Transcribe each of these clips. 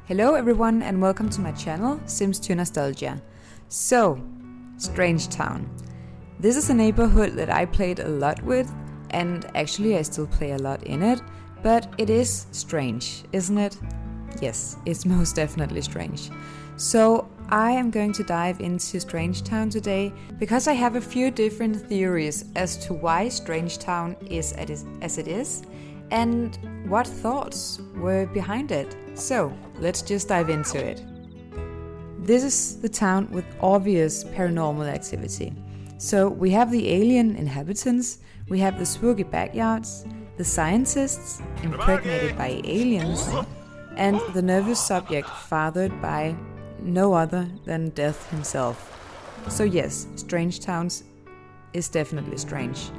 Hello everyone and welcome to my channel, SIMS to Nostalgia. So, Strangetown. This is a neighborhood that I played a lot with, and actually I still play a lot in it, but it is strange, isn't it? Yes, it's most definitely strange. So I am going to dive into Strangetown today because I have a few different theories as to why Strangetown is as it is and what thoughts were behind it. So let's just dive into it. This is the town with obvious paranormal activity. So we have the alien inhabitants, we have the spooky backyards, the scientists impregnated by aliens, and the nervous subject fathered by no other than Death himself. So yes, Strangetown is definitely strange.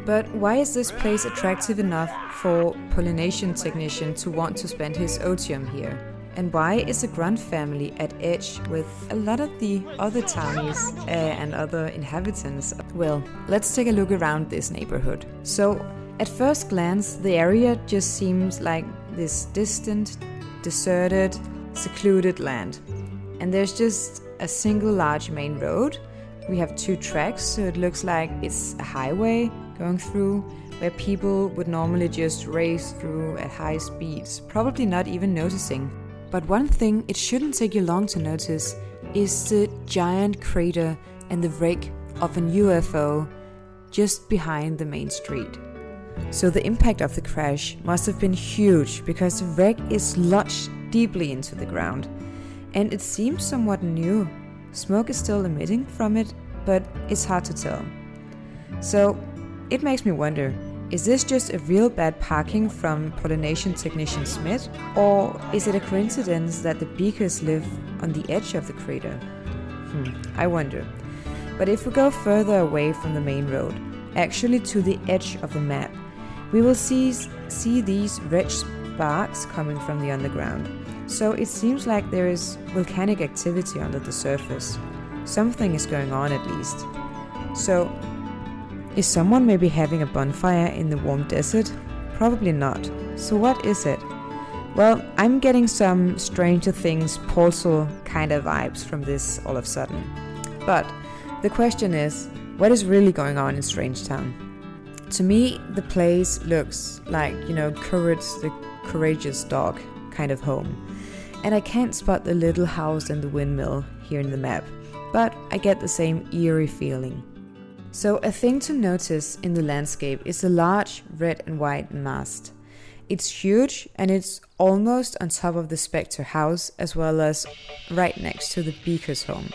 But why is this place attractive enough for pollination technician to want to spend his otium here? And why is the Grunt family at edge with a lot of the other townies and other inhabitants? Well, let's take a look around this neighborhood. So, at first glance, the area just seems like this distant, deserted, secluded land. And there's just a single large main road. We have two tracks, so it looks like it's a highway going through where people would normally just race through at high speeds, probably not even noticing. But one thing it shouldn't take you long to notice is the giant crater and the wreck of an UFO just behind the main street. So the impact of the crash must have been huge because the wreck is lodged deeply into the ground. And it seems somewhat new. Smoke is still emitting from it, but it's hard to tell. So it makes me wonder, is this just a real bad parking from pollination technician Smith? Or is it a coincidence that the beakers live on the edge of the crater? I wonder. But if we go further away from the main road, actually to the edge of the map, we will see these red sparks coming from the underground. So it seems like there is volcanic activity under the surface. Something is going on at least. So, is someone maybe having a bonfire in the warm desert? Probably not. So what is it? Well, I'm getting some Stranger Things portal kind of vibes from this all of a sudden. But the question is, what is really going on in Strangetown? To me, the place looks like, Courage the Courageous Dog kind of home. And I can't spot the little house and the windmill here in the map, but I get the same eerie feeling. So a thing to notice in the landscape is a large red and white mast. It's huge and it's almost on top of the Spectre house as well as right next to the Beaker's home.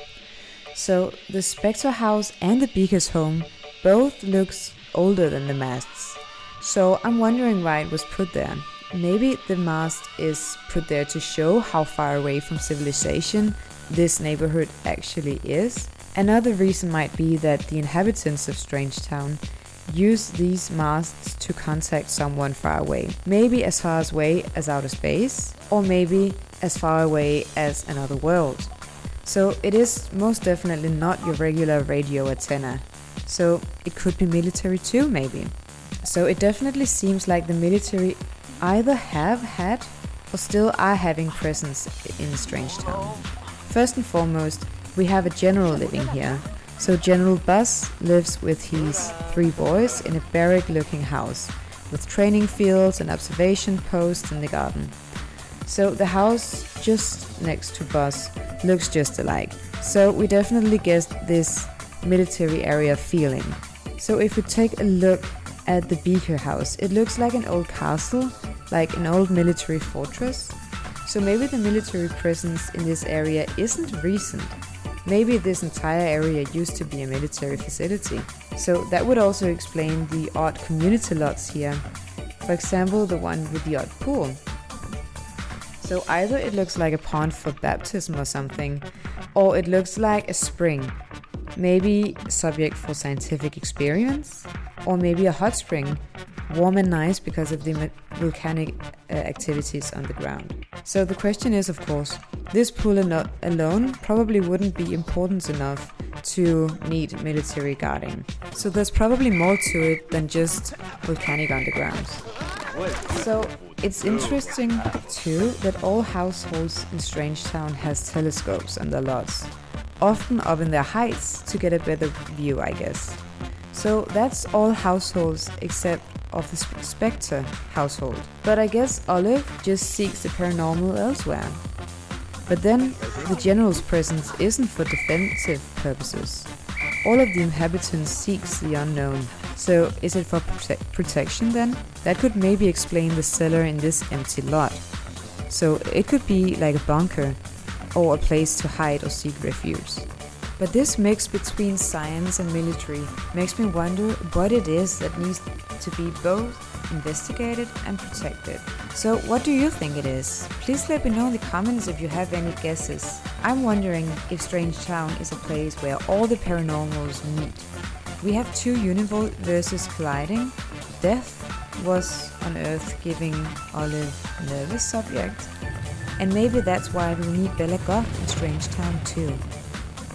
So the Spectre house and the Beaker's home both looks older than the masts. So I'm wondering why it was put there. Maybe the mast is put there to show how far away from civilization this neighborhood actually is. Another reason might be that the inhabitants of Strangetown use these masts to contact someone far away. Maybe as far away as outer space, or maybe as far away as another world. So it is most definitely not your regular radio antenna. So it could be military too, maybe. So it definitely seems like the military either have had or still are having presence in Strangetown. First and foremost, we have a general living here. So General Buzz lives with his 3 boys in a barrack-looking house with training fields and observation posts in the garden. So the house just next to Buzz looks just alike. So we definitely get this military area feeling. So if we take a look at the Beaker house, it looks like an old castle, like an old military fortress. So maybe the military presence in this area isn't recent. Maybe this entire area used to be a military facility. So that would also explain the odd community lots here. For example, the one with the odd pool. So either it looks like a pond for baptism or something, or it looks like a spring. Maybe a subject for scientific experiments, or maybe a hot spring, warm and nice because of the volcanic activities on the ground. So the question is, of course, this pool alone probably wouldn't be important enough to need military guarding. So there's probably more to it than just volcanic underground. So It's interesting too that all households in Strangetown has telescopes on their lots, often up in their heights to get a better view, I guess. So that's all households except of the Spectre household. But I guess Olive just seeks the paranormal elsewhere. But then the general's presence isn't for defensive purposes. All of the inhabitants seeks the unknown. So is it for protection then? That could maybe explain the cellar in this empty lot. So it could be like a bunker or a place to hide or seek refuge. But this mix between science and military makes me wonder what it is that needs to be both investigated and protected. So what do you think it is? Please let me know in the comments if you have any guesses. I'm wondering if Strangetown is a place where all the paranormals meet. We have two universes colliding. Death was on Earth giving Olive nervous subject. And maybe that's why we meet Bella Goth in Strangetown too.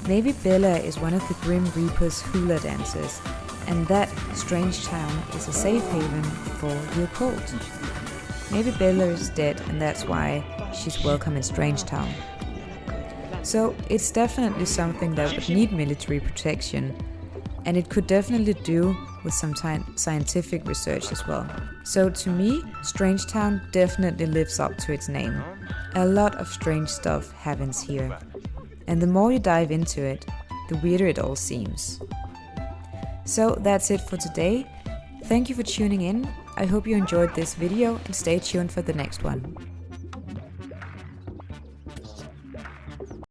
Maybe Bella is one of the Grim Reaper's hula dancers, and that Strangetown is a safe haven for the occult. Maybe Bella is dead and that's why she's welcome in Strangetown. So it's definitely something that would need military protection, and it could definitely do with some scientific research as well. So to me, Strangetown definitely lives up to its name. A lot of strange stuff happens here. And the more you dive into it, the weirder it all seems. So that's it for today. Thank you for tuning in. I hope you enjoyed this video and stay tuned for the next one.